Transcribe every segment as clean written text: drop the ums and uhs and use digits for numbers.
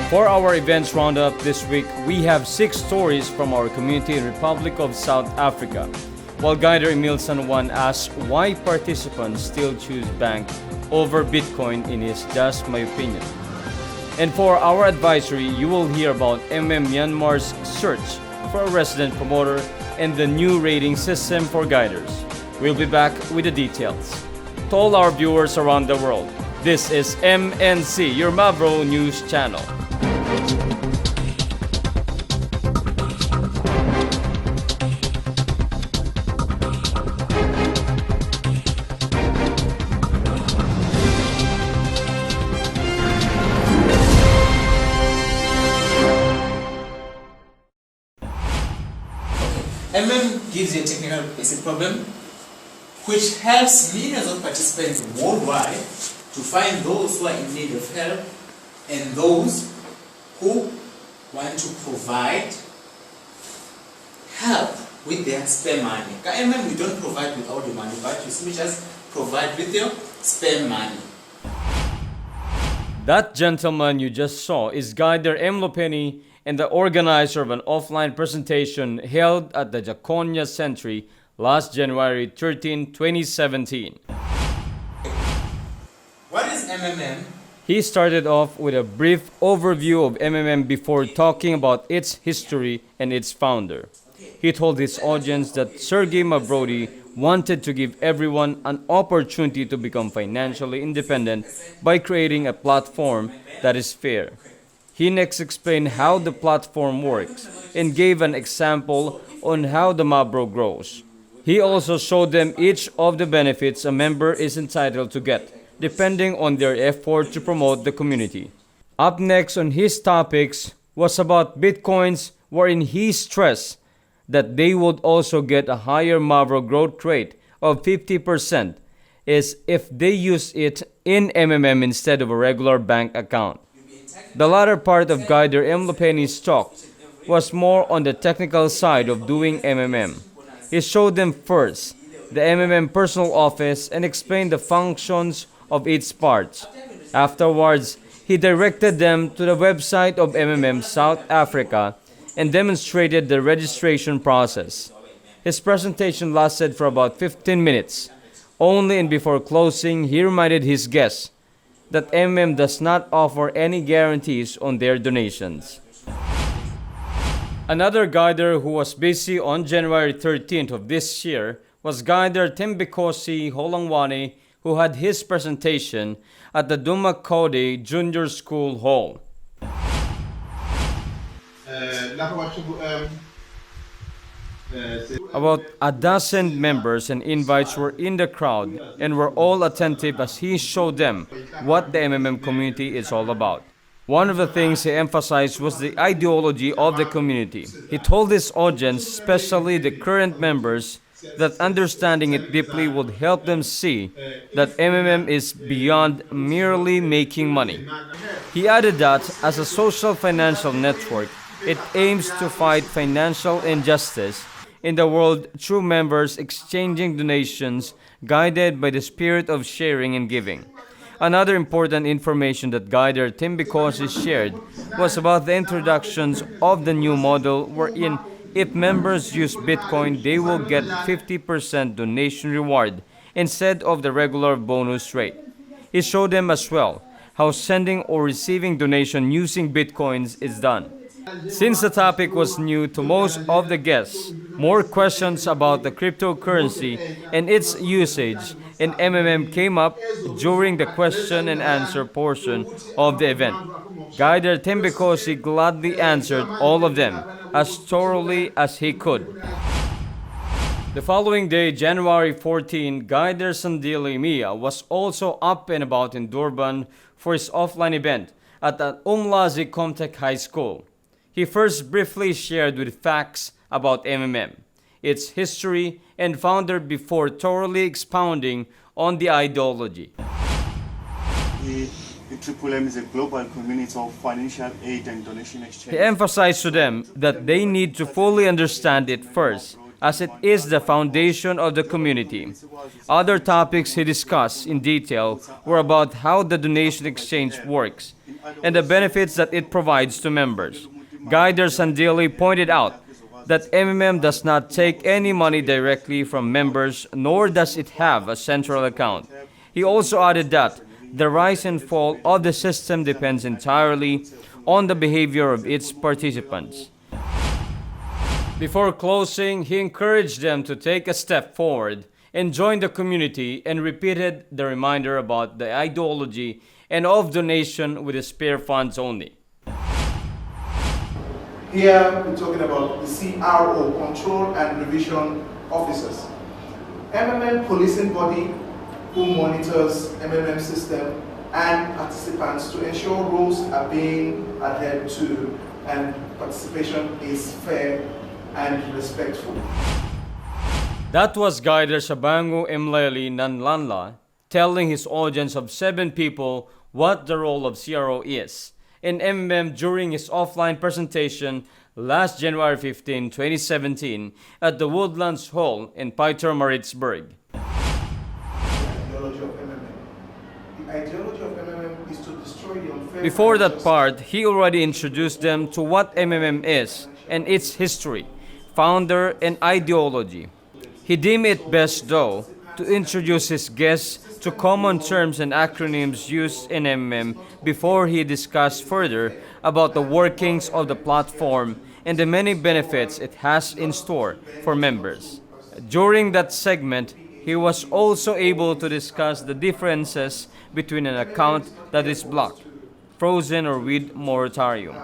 For our Events Roundup this week, we have 6 stories from our community in Republic of South Africa, while Guider Emil San Juan asks why participants still choose bank over Bitcoin in his Just My Opinion. And for our advisory, you will hear about MMM Myanmar's search for a resident promoter and the new rating system for guiders. We'll be back with the details. To all our viewers around the world, this is MNC, your Mavro News Channel. MMM gives you a technical basic problem which helps millions of participants worldwide to find those who are in need of help and those who want to provide help with their spare money. MMM, we don't provide with all the money, but you simply just provide with your spare money. That gentleman you just saw is Guider Emil and the organizer of an offline presentation held at the Jaconia Century last January 13, 2017. What is MMM? He started off with a brief overview of MMM before talking about its history and its founder. He told his audience that Sergey Mavrodi wanted to give everyone an opportunity to become financially independent by creating a platform that is fair. He next explained how the platform works and gave an example on how the Mavro grows. He also showed them each of the benefits a member is entitled to get, depending on their effort to promote the community. Up next on his topics was about Bitcoins, wherein he stressed that they would also get a higher Mavro growth rate of 50% is if they use it in MMM instead of a regular bank account. The latter part of Guider Emil talk was more on the technical side of doing MMM. He showed them first the MMM personal office and explained the functions of its parts. Afterwards, he directed them to the website of MMM South Africa and demonstrated the registration process. His presentation lasted for about 15 minutes. Only and before closing, he reminded his guests that MMM does not offer any guarantees on their donations. Another guider who was busy on January 13th of this year was Guider Thembinkosi Holangwane, who had his presentation at the Dumakode Junior School Hall. About a dozen members and invites were in the crowd and were all attentive as he showed them what the MMM community is all about. One of the things he emphasized was the ideology of the community. He told his audience, especially the current members, that understanding it deeply would help them see that MMM is beyond merely making money. He added that as a social financial network, it aims to fight financial injustice in the world through members exchanging donations guided by the spirit of sharing and giving. Another important information that Guider Thembinkosi shared was about the introductions of the new model wherein if members use Bitcoin, they will get 50% donation reward instead of the regular bonus rate. He showed them as well how sending or receiving donation using Bitcoins is done. Since the topic was new to most of the guests, more questions about the cryptocurrency and its usage in MMM came up during the question and answer portion of the event. Guider Thembinkosi gladly answered all of them as thoroughly as he could. The following day, January 14, Guider Sandili Mia was also up and about in Durban for his offline event at the Umlazi Comtech High School. He first briefly shared with facts about MMM, its history, and founder before thoroughly expounding on the ideology. The MMM is a global community of financial aid and donation exchange. He emphasized to them that they need to fully understand it first, as it is the foundation of the community. Other topics he discussed in detail were about how the donation exchange works and the benefits that it provides to members. Guider Sandili pointed out that MMM does not take any money directly from members, nor does it have a central account. He also added that the rise and fall of the system depends entirely on the behavior of its participants. Before closing, he encouraged them to take a step forward and join the community and repeated the reminder about the ideology and of donation with the spare funds only. Here we're talking about the CRO, Control and Revision Officers. MMM policing body who monitors MMM system and participants to ensure rules are being adhered to and participation is fair and respectful. That was Guider Sabangu Emleli Nanlanla telling his audience of 7 people what the role of CRO is in MMM during his offline presentation last January 15, 2017 at the Woodlands Hall in Pietermaritzburg. The ideology of MMM is to destroy the unfair. Before that part, he already introduced them to what MMM is and its history, founder, and ideology. He deemed it best, though, to introduce his guests to common terms and acronyms used in MMM before he discussed further about the workings of the platform and the many benefits it has in store for members. During that segment, he was also able to discuss the differences between an account that is blocked, frozen, or with moratorium.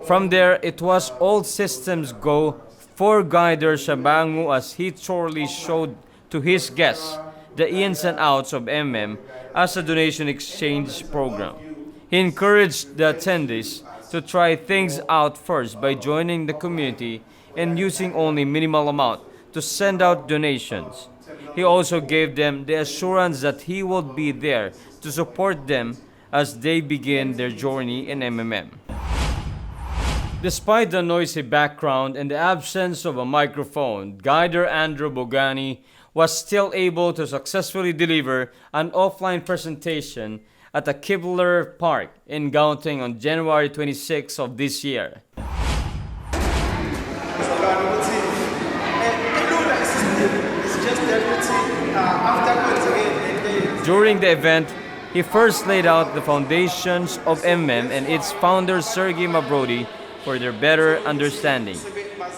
From there, it was all systems go for Guider Sabangu as he thoroughly showed to his guests the ins and outs of MM as a donation exchange program. He encouraged the attendees to try things out first by joining the community and using only minimal amount to send out donations. He also gave them the assurance that he would be there to support them as they begin their journey in MMM. Despite the noisy background and the absence of a microphone, Guider Andrew Bogani was still able to successfully deliver an offline presentation at the Kibler Park in Gauteng on January 26 of this year. During the event, he first laid out the foundations of MMM and its founder Sergey Mabrodi for their better understanding.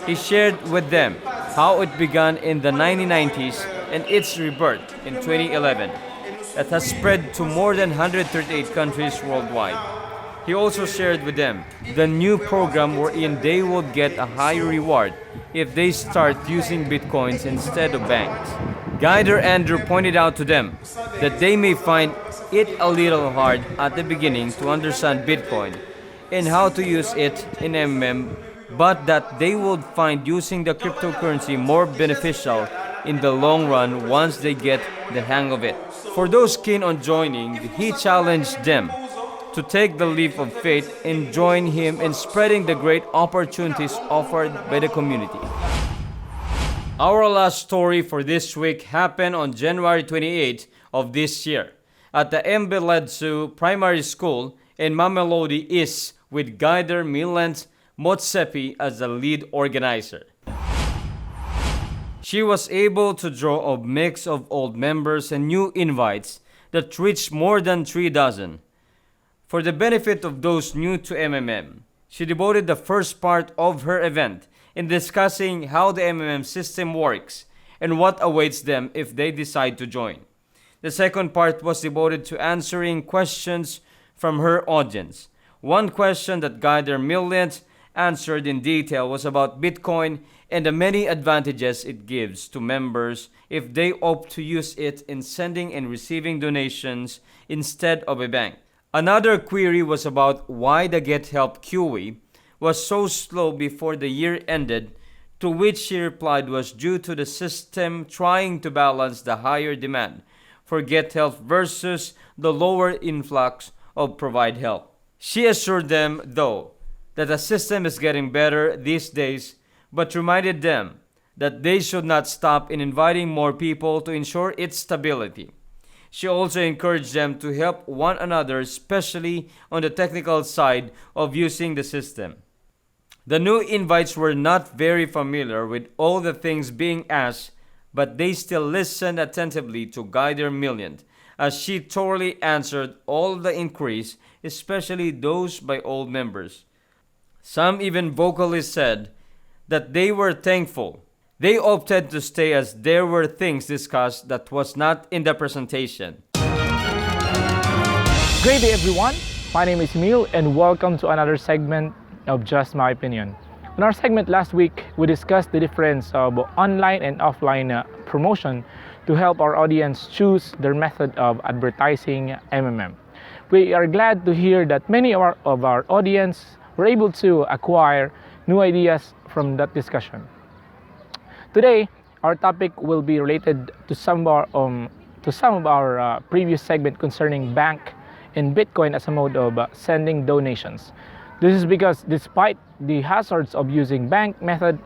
He shared with them how it began in the 1990s and its rebirth in 2011 that has spread to more than 138 countries worldwide. He also shared with them the new program wherein they would get a higher reward if they start using bitcoins instead of banks. Guider Andrew pointed out to them that they may find it a little hard at the beginning to understand Bitcoin and how to use it in MMM, but that they would find using the cryptocurrency more beneficial in the long run once they get the hang of it. For those keen on joining, he challenged them to take the leap of faith and join him in spreading the great opportunities offered by the community. Our last story for this week happened on January 28 of this year at the Mbeledsu Primary School in Mamelodi East with Guider Milent Motsepi as the lead organizer. She was able to draw a mix of old members and new invites that reached more than 3 dozen. For the benefit of those new to MMM, she devoted the first part of her event in discussing how the MMM system works and what awaits them if they decide to join. The second part was devoted to answering questions from her audience. One question that Guider Milent answered in detail was about Bitcoin and the many advantages it gives to members if they opt to use it in sending and receiving donations instead of a bank. Another query was about why the Get Help QE was so slow before the year ended, to which she replied was due to the system trying to balance the higher demand for Get Help versus the lower influx of Provide Help. She assured them, though, that the system is getting better these days, but reminded them that they should not stop in inviting more people to ensure its stability. She also encouraged them to help one another, especially on the technical side of using the system. The new invites were not very familiar with all the things being asked, but they still listened attentively to Guider Emil as she thoroughly answered all the inquiries, especially those by old members. Some even vocally said that they were thankful they opted to stay as there were things discussed that was not in the presentation. Great day everyone, my name is Emil and welcome to another segment of Just My Opinion. In our segment last week, we discussed the difference of online and offline promotion to help our audience choose their method of advertising MMM. We are glad to hear that many of our audience were able to acquire new ideas from that discussion. Today, our topic will be related to some of our previous segment concerning bank and Bitcoin as a mode of sending donations. This is because despite the hazards of using bank method,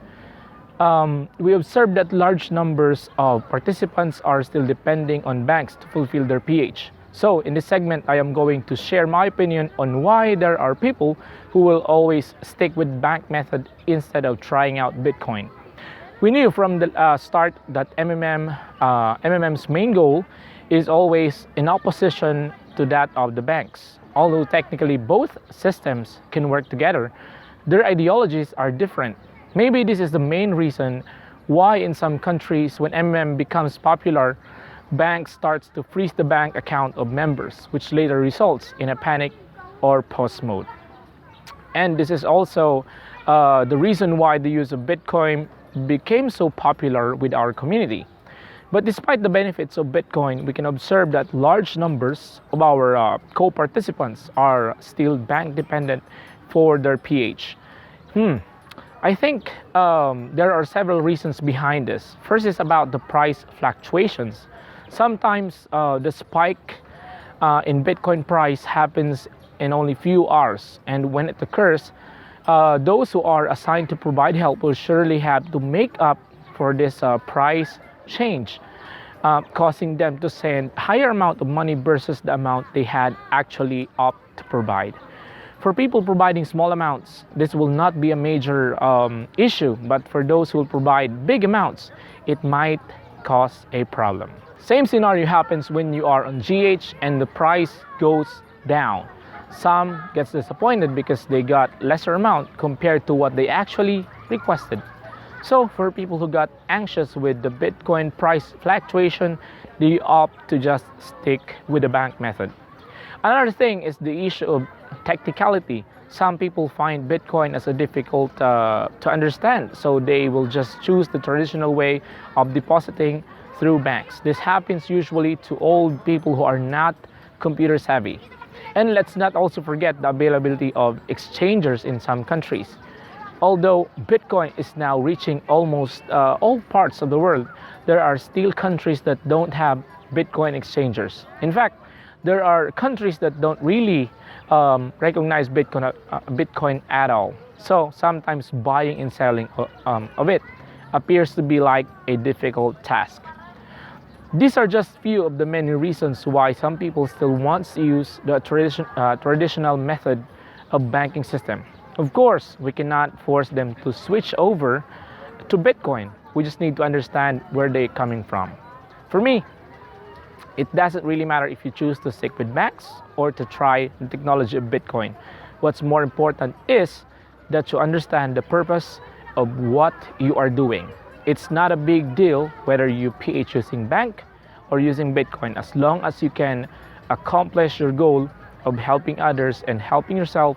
we observed that large numbers of participants are still depending on banks to fulfill their PH. So in this segment, I am going to share my opinion on why there are people who will always stick with bank method instead of trying out Bitcoin. We knew from the start that MMM's main goal is always in opposition to that of the banks. Although technically both systems can work together, their ideologies are different. Maybe this is the main reason why in some countries when MMM becomes popular, banks starts to freeze the bank account of members, which later results in a panic or pause mode. And this is also the reason why the use of Bitcoin became so popular with our community. But despite the benefits of Bitcoin, we can observe that large numbers of our co-participants are still bank dependent for their PH. I think there are several reasons behind this. First is about the price fluctuations. Sometimes the spike in Bitcoin price happens in only few hours, and when it occurs, those who are assigned to provide help will surely have to make up for this price change, causing them to send higher amount of money versus the amount they had actually opted to provide. For people providing small amounts, this will not be a major issue, but for those who will provide big amounts, it might cause a problem. Same scenario happens when you are on GH and the price goes down. Some gets disappointed because they got lesser amount compared to what they actually requested. So for people who got anxious with the Bitcoin price fluctuation, they opt to just stick with the bank method. Another thing is the issue of technicality. Some people find Bitcoin as a difficult to understand, so they will just choose the traditional way of depositing through banks. This happens usually to old people who are not computer savvy. And let's not also forget the availability of exchangers in some countries. Although Bitcoin is now reaching almost all parts of the world, there are still countries that don't have Bitcoin exchangers. In fact, there are countries that don't really recognize Bitcoin at all. So sometimes buying and selling of it appears to be like a difficult task. These are just few of the many reasons why some people still want to use the traditional method of banking system. Of course, we cannot force them to switch over to Bitcoin. We just need to understand where they're coming from. For me, it doesn't really matter if you choose to stick with banks or to try the technology of Bitcoin. What's more important is that you understand the purpose of what you are doing. It's not a big deal whether you PH using bank or using Bitcoin, as long as you can accomplish your goal of helping others and helping yourself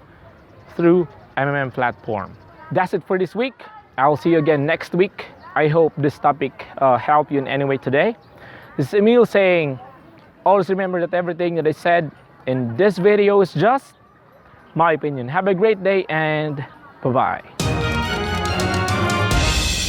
through MMM platform. That's it for this week. I'll see you again next week. I hope this topic helped you in any way today. This is Emil saying, always remember that everything that I said in this video is just my opinion. Have a great day and bye-bye.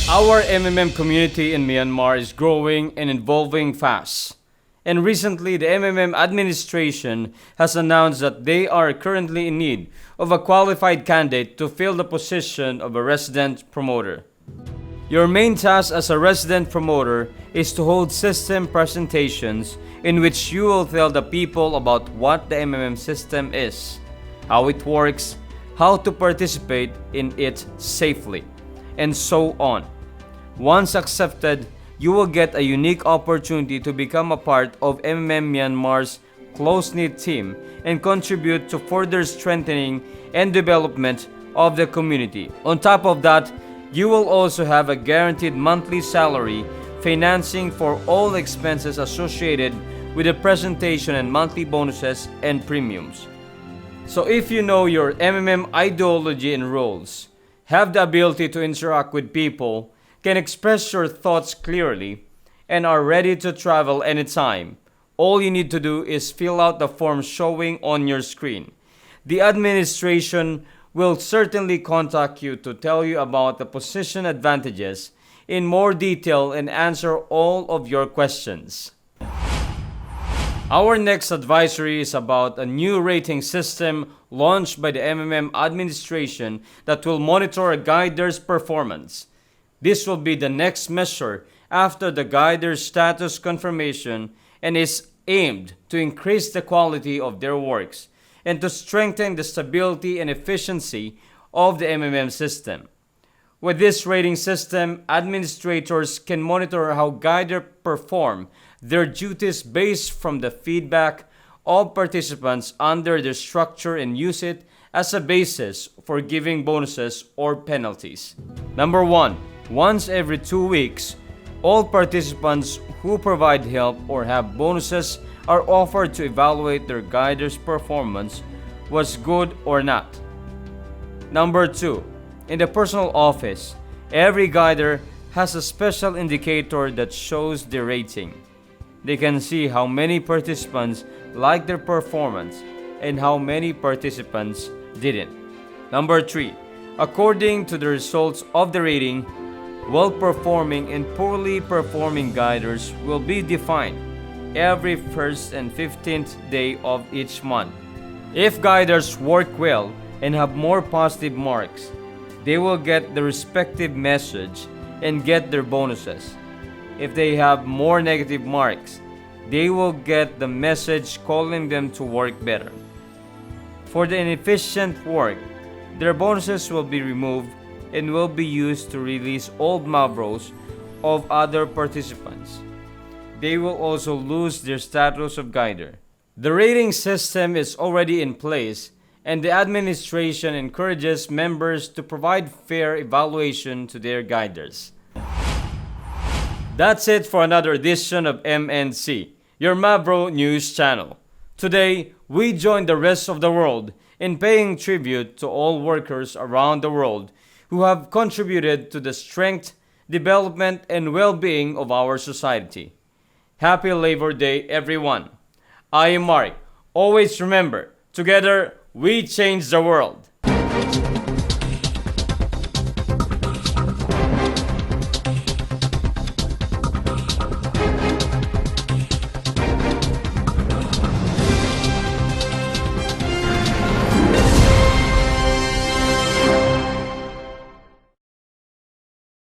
Our MMM community in Myanmar is growing and evolving fast. And recently, the MMM administration has announced that they are currently in need of a qualified candidate to fill the position of a resident promoter. Your main task as a resident promoter is to hold system presentations in which you will tell the people about what the MMM system is, how it works, how to participate in it safely, and so on. Once accepted, you will get a unique opportunity to become a part of MMM Myanmar's close-knit team and contribute to further strengthening and development of the community. On top of that, you will also have a guaranteed monthly salary, financing for all expenses associated with the presentation and monthly bonuses and premiums. So if you know your MMM ideology and roles, have the ability to interact with people, can express your thoughts clearly, and are ready to travel anytime, all you need to do is fill out the form showing on your screen. The administration will certainly contact you to tell you about the position advantages in more detail and answer all of your questions. Our next advisory is about a new rating system launched by the MMM administration that will monitor a guider's performance. This will be the next measure after the guider's status confirmation and is aimed to increase the quality of their works and to strengthen the stability and efficiency of the MMM system. With this rating system, administrators can monitor how guiders perform their duties based from the feedback of participants under the structure and use it as a basis for giving bonuses or penalties. Number 1. Once every 2 weeks, all participants who provide help or have bonuses are offered to evaluate their guider's performance was good or not. Number 2. In the personal office, every guider has a special indicator that shows the rating. They can see how many participants liked their performance and how many participants didn't. Number 3. According to the results of the rating, well-performing and poorly performing guiders will be defined every 1st and 15th day of each month. If guiders work well and have more positive marks, they will get the respective message and get their bonuses. If they have more negative marks, they will get the message calling them to work better. For the inefficient work, their bonuses will be removed and will be used to release old Mavros of other participants. They will also lose their status of guider. The rating system is already in place, and the administration encourages members to provide fair evaluation to their guiders. That's it for another edition of MNC, your Mavro news channel. Today, we join the rest of the world in paying tribute to all workers around the world who have contributed to the strength, development, and well-being of our society. Happy Labor Day, everyone. I am Mark. Always remember, together we change the world.